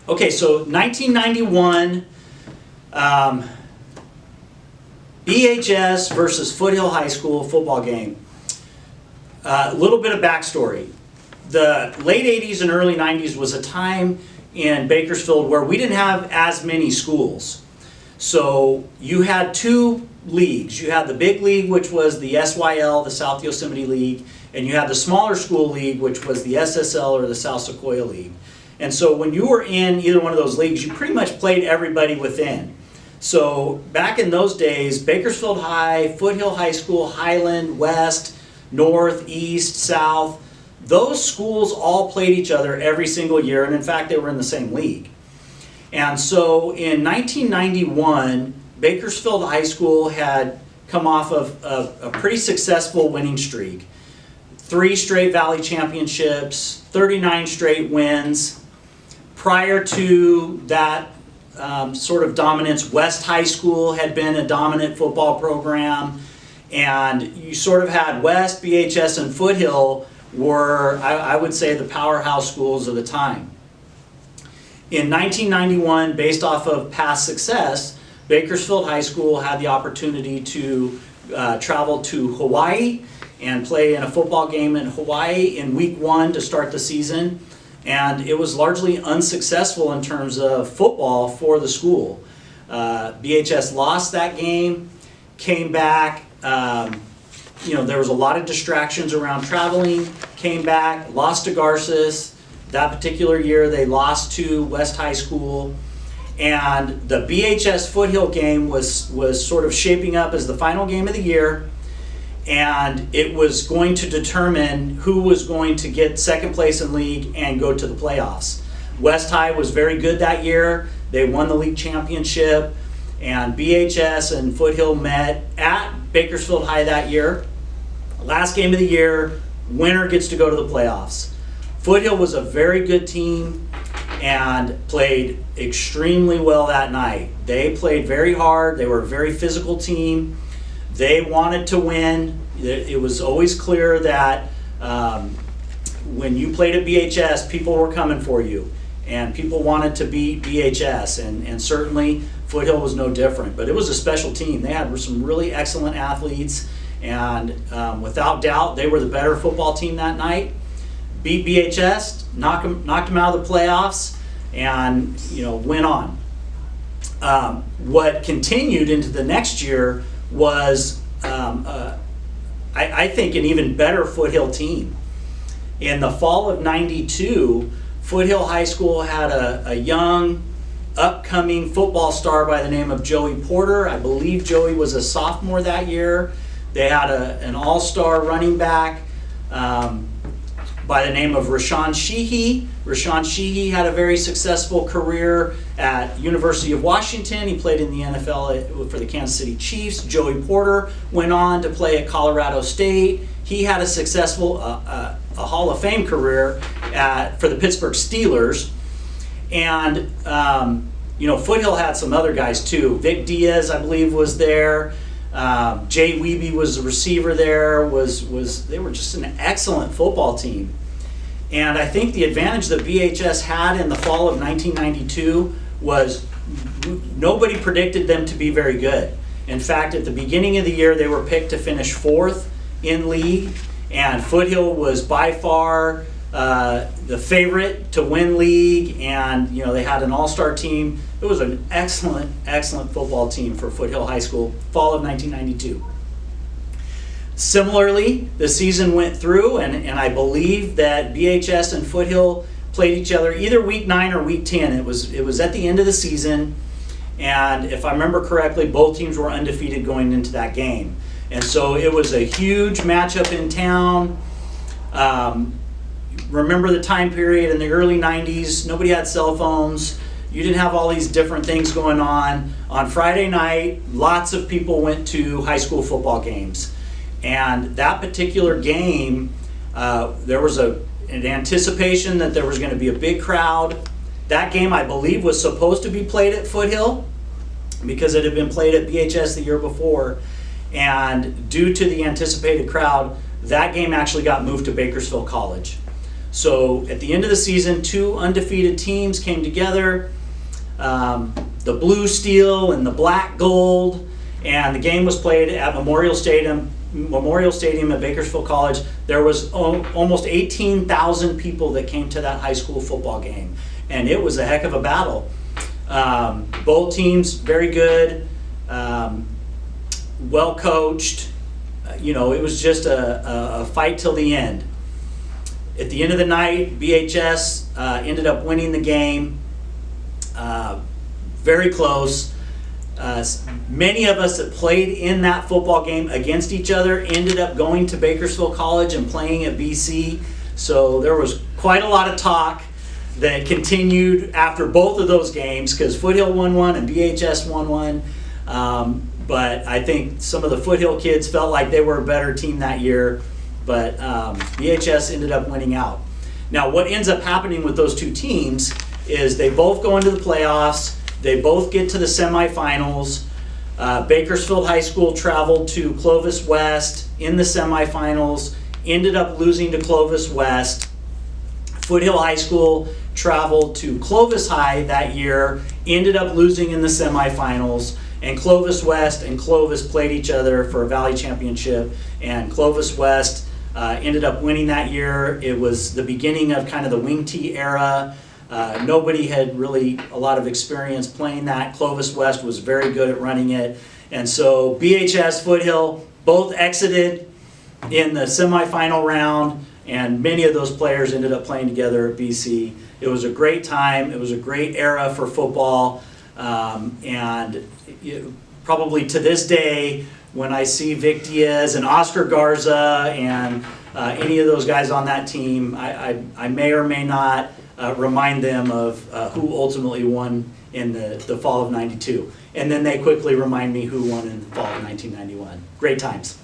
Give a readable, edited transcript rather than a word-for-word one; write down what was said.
Okay, so 1991, BHS versus Foothill High School football game. A little bit of backstory. The late 80s and early 90s was a time in Bakersfield where we didn't have as many schools. So you had two leagues. You had the big league, which was the SYL, the South Yosemite League, and you had the smaller school league, which was the SSL or the South Sequoia League. And so when you were in either one of those leagues, you pretty much played everybody within. So back in those days, Bakersfield High, Foothill High School, Highland, West, North, East, South, those schools all played each other every single year, and in fact they were in the same league. And so in 1991, Bakersfield High School had come off of a pretty successful winning streak. 3 straight Valley Championships, 39 straight wins. Prior to that sort of dominance, West High School had been a dominant football program, and you sort of had West, BHS, and Foothill were, I would say, the powerhouse schools of the time. In 1991, based off of past success, Bakersfield High School had the opportunity to travel to Hawaii and play in a football game in Hawaii in week 1 to start the season. And it was largely unsuccessful in terms of football for the school. BHS lost that game, came back. There was a lot of distractions around traveling, came back, lost to Garces. That particular year they lost to West High School. And the BHS Foothill game was sort of shaping up as the final game of the year. And it was going to determine who was going to get second place in league and go to the playoffs. West High was very good that year. They won the league championship, and BHS and Foothill met at Bakersfield High that year. Last game of the year, winner gets to go to the playoffs. Foothill was a very good team and played extremely well that night. They played very hard. They were a very physical team. They wanted to win. It was always clear that when you played at BHS, people were coming for you, and people wanted to beat BHS, and certainly Foothill was no different. But it was a special team. They had some really excellent athletes, and without doubt, they were the better football team that night. Beat BHS, knocked them out of the playoffs, and went on. What continued into the next year was, I think, an even better Foothill team. In the fall of '92, Foothill High School had a young, upcoming football star by the name of Joey Porter. I believe Joey was a sophomore that year. They had an all-star running back by the name of Rashawn Sheehy. Rashawn Sheehy had a very successful career at University of Washington. He played in the NFL for the Kansas City Chiefs. Joey Porter went on to play at Colorado State. He had a successful a Hall of Fame career for the Pittsburgh Steelers. And Foothill had some other guys too. Vic Diaz, I believe, was there. Jay Wiebe was the receiver there. They were just an excellent football team. And I think the advantage that BHS had in the fall of 1992 was nobody predicted them to be very good. In fact, at the beginning of the year, they were picked to finish 4th in league, and Foothill was by far the favorite to win league, and they had an all-star team. It was an excellent, excellent football team for Foothill High School, fall of 1992. Similarly, the season went through, and I believe that BHS and Foothill played each other either week 9 or week 10. It was at the end of the season, and if I remember correctly, both teams were undefeated going into that game. And so it was a huge matchup in town. Remember the time period in the early 90s, nobody had cell phones. You didn't have all these different things going on. On Friday night, lots of people went to high school football games. And that particular game, there was an anticipation that there was going to be a big crowd. That game, I believe, was supposed to be played at Foothill because it had been played at BHS the year before. And due to the anticipated crowd, that game actually got moved to Bakersfield College. So at the end of the season, 2 undefeated teams came together, the blue steel and the black gold, and the game was played at Memorial Stadium at Bakersfield College. There was almost 18,000 people that came to that high school football game, and it was a heck of a battle. Both teams very good, well coached. It was just a fight till the end. At the end of the night, BHS ended up winning the game. Very close. Many of us that played in that football game against each other ended up going to Bakersfield College and playing at BC. So there was quite a lot of talk that continued after both of those games, because Foothill won one and BHS won one. But I think some of the Foothill kids felt like they were a better team that year, but BHS ended up winning out. Now, what ends up happening with those 2 teams is they both go into the playoffs. They both get to the semifinals. Bakersfield High School traveled to Clovis West in the semifinals, ended up losing to Clovis West. Foothill High School traveled to Clovis High that year, ended up losing in the semifinals, and Clovis West and Clovis played each other for a Valley Championship, and Clovis West ended up winning that year. It was the beginning of kind of the wing tee era. Nobody had really a lot of experience playing that. Clovis West was very good at running it. And so BHS, Foothill, both exited in the semifinal round, and many of those players ended up playing together at BC. It was a great time. It was a great era for football. Probably to this day, when I see Vic Diaz and Oscar Garza and any of those guys on that team, I may or may not remind them of who ultimately won in the fall of '92. And then they quickly remind me who won in the fall of 1991. Great times.